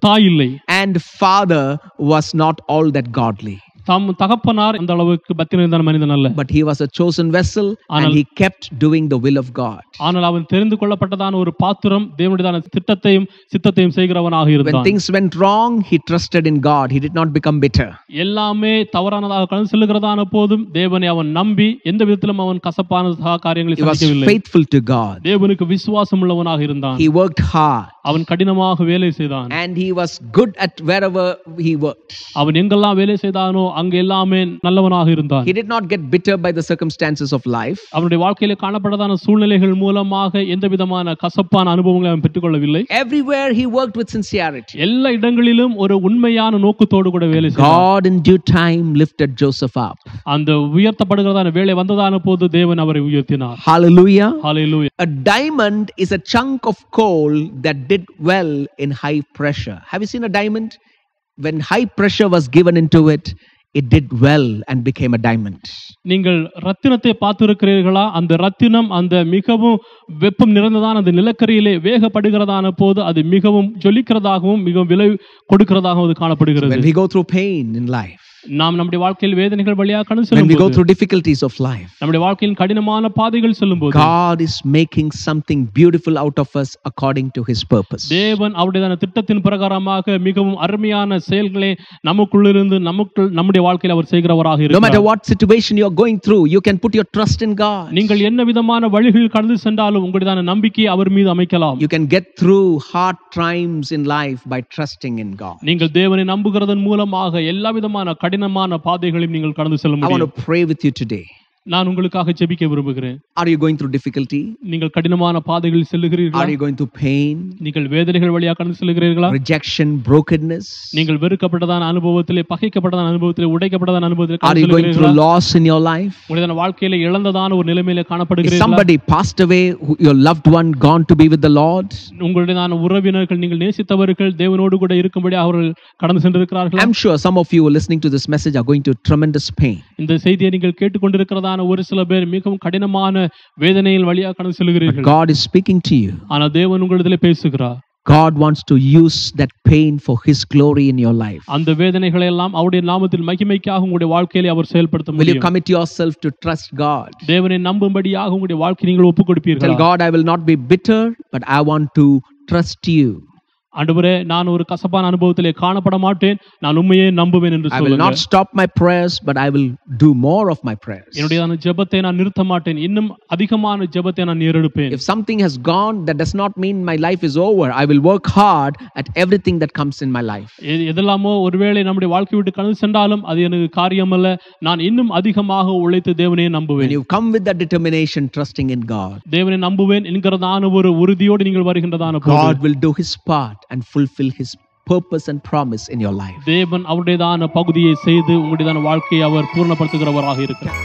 Speaker 2: தாய் இல்லை.
Speaker 1: And father was not all that godly.
Speaker 2: தம் தகப்பனார் அந்த அளவுக்கு பக்திநிறைந்த மனிதன் அல்ல.
Speaker 1: But he was a chosen vessel and he kept doing the will of God.
Speaker 2: ஆனால் அவன் தெரிந்து கொள்ளப்பட்டதான ஒரு பாத்திரம் தேவனுடையதான திட்டத்தையும் சித்தத்தையும் செய்கிறவனாக இருந்தான்.
Speaker 1: When things went wrong, he trusted in God. He did not become bitter.
Speaker 2: எல்லாமே தவறானதாக கடந்து செல்லுகிறதான போதும் தேவனை அவன் நம்பி எந்த விதத்திலும் அவன் கசப்பான காரியங்களை
Speaker 1: He was
Speaker 2: செய்யவில்லை.
Speaker 1: faithful to God.
Speaker 2: தேவனுக்கு விசுவாசம் உள்ளவனாக இருந்தான்.
Speaker 1: He worked hard.
Speaker 2: அவன் கடினமாக வேலை செய்தான்.
Speaker 1: And he was good at wherever he worked.
Speaker 2: அவன் எங்கெல்லாம் வேலை செய்தானோ அங்க எல்லாமே நல்லவனாக இருந்தான்.
Speaker 1: He did not get bitter by the circumstances of life.
Speaker 2: அவனுடைய வாழ்க்கையில காணப்பட்டதான சூழ்நிலைகள் மூலமாக எந்த விதமான கசப்பான அனுபவங்களை அவன் பெற்றுக்கொள்ளவில்லை.
Speaker 1: Everywhere he worked with sincerity.
Speaker 2: எல்லா இடங்களிலும் ஒரு உண்மையான நோக்கத்தோடு கூட வேலை செய்தான்.
Speaker 1: God in due time lifted Joseph up.
Speaker 2: அந்த உயர்த்தப்படுகிறதான வேலை வந்ததான போது தேவன் அவரை உயர்த்தினார்.
Speaker 1: Hallelujah.
Speaker 2: Hallelujah.
Speaker 1: A diamond is a chunk of coal that did well in high pressure. Have you seen a diamond? When high pressure was given into it, it did well and became a diamond.
Speaker 2: நீங்கள் ரத்தினத்தை பார்த்திருக்கிறீர்களா? அந்த ரத்தினம் அந்த மிகவும் வெப்பம் நிறைந்ததான அந்த நிலக்கரியிலே வேகப்படுகிறதான போது அது மிகவும் ஜொலிக்கிறதாகவும் மிகவும் விலை கொடுக்கிறதாகவும் அது காணப்படுகிறது.
Speaker 1: When we go through pain in life,
Speaker 2: நாம் நம்முடைய வாழ்க்கையில் வேதனைகள் வழியாக கடந்து
Speaker 1: when we go
Speaker 2: செல்லும்போது
Speaker 1: through difficulties of life,
Speaker 2: நம்முடைய வாழ்க்கையின் கடினமான பாதைகள் செல்லும்போது
Speaker 1: God is making something beautiful out of us according to his purpose.
Speaker 2: தேவன் அவருடைய திட்டத்தின் பிரகாரமாக மிகவும் அருமையான செயல்களை நமக்குள்ளிருந்து நம்முடைய வாழ்க்கையில் அவர் செய்கிறவராக
Speaker 1: No matter
Speaker 2: இருக்கிறார்.
Speaker 1: what situation you are going through, you can put your trust in God.
Speaker 2: நீங்கள் என்ன விதமான வழிகளில் கடந்து சென்றாலும் உங்களுடைய நம்பிக்கையை அவர் மீது அமைக்கலாம்.
Speaker 1: You can get through hard times in life by trusting in God.
Speaker 2: நீங்கள் தேவனை நம்புகிறதன் மூலமாக எல்லா விதமான கடினமான பாதைகளையும் நீங்கள் கடந்து செல்ல
Speaker 1: I want
Speaker 2: முடியும்.
Speaker 1: to pray with you today.
Speaker 2: நான் உங்களுக்காக ஜெபிக்க விரும்புகிறேன்.
Speaker 1: Are you going through difficulty?
Speaker 2: நீங்கள் கடினமான பாதைகளில் செல்லுகிறீர்களா?
Speaker 1: Are you going through pain,
Speaker 2: நீங்கள் வேதனைகள் வழியாக கடந்து செல்லுகிறீர்களா?
Speaker 1: rejection, brokenness?
Speaker 2: நீங்கள் வெறுக்கப்பட்டதான அனுபவத்திலே, பகைக்கப்பட்டதான அனுபவத்திலே, உடைக்கப்பட்டதான அனுபவத்திலே
Speaker 1: Are
Speaker 2: கடந்து
Speaker 1: you going through
Speaker 2: செல்லுகிறீர்களா?
Speaker 1: loss in your life?
Speaker 2: உங்களுடைய வாழ்க்கையில இழந்ததான ஒரு நிலைமையில
Speaker 1: Is
Speaker 2: காணப்படுகிறீர்களா?
Speaker 1: somebody passed away, your loved one gone to be with the Lord?
Speaker 2: உங்களுடைய உறவினர்கள், நீங்கள் நேசித்தவர்கள் தேவனோடு கூட இருக்கும்படி அவர்கள் கடந்து சென்றிருக்கிறார்களா?
Speaker 1: I'm sure some of you who are listening to this message are going through tremendous pain.
Speaker 2: இந்த செய்தியை நீங்கள் கேட்டுக்கொண்டிருக்கிறதான ஒரு சில பேர் மிகவும் கடினமான வேதனையில் வழியாக கடந்து
Speaker 1: But
Speaker 2: செல்கிறீர்கள்.
Speaker 1: God is speaking to you.
Speaker 2: ஆனா தேவன் உங்களிடத்திலே பேசுகிறார்.
Speaker 1: God wants to use that pain for his glory in your life.
Speaker 2: அந்த வேதனைகளை எல்லாம் அவருடைய நாமத்தில் மகிமைக்காக உங்களுடைய வாழ்க்கையிலே அவர் செயல்படுத்த
Speaker 1: Will you
Speaker 2: முடியும்.
Speaker 1: commit yourself to trust God?
Speaker 2: தேவனை நம்பும்படியாக உங்களுடைய வாழ்க்கையை நீங்கள் ஒப்புக்
Speaker 1: Tell
Speaker 2: கொடுப்பீர்கள்.
Speaker 1: God, I will not be bitter, but I want to trust you.
Speaker 2: ஆண்டவரே, நான் ஒரு கசப்பான அனுபவத்திலே காணப்பட மாட்டேன், நான் உண்மையே நம்புவேன் என்று
Speaker 1: I will
Speaker 2: சொல்லுங்க.
Speaker 1: not stop my prayers, but I will do more of my prayers.
Speaker 2: என்னுடைய ஜெபத்தை நான் நிறுத்த மாட்டேன், இன்னும் அதிகமான ஜெபத்தை நான் ஏறெடுப்பேன்.
Speaker 1: If something has gone, that does not mean my life is over. I will work hard at everything that comes in my life.
Speaker 2: எதெல்லாமோ ஒருவேளை நம்முடைய வாழ்க்கை விட்டு கடந்து சென்றாலும் அது எனக்கு காரியமல்ல, நான் இன்னும் அதிகமாக உழைத்து தேவனையே
Speaker 1: When
Speaker 2: நம்புவேன்.
Speaker 1: you come with that determination, trusting in God,
Speaker 2: தேவனை நம்புவேன் என்கிறதான ஒரு உறுதியோடு நீங்கள் வருகின்றதான போது
Speaker 1: God will do his part and fulfill his purpose and promise in your life.
Speaker 2: தேவன் அவருடையதான பகுதியை செய்து உங்களுடையதான வாழ்க்கையை அவர் பூர்ணப்படுத்துகிறவராக இருக்கிறார்.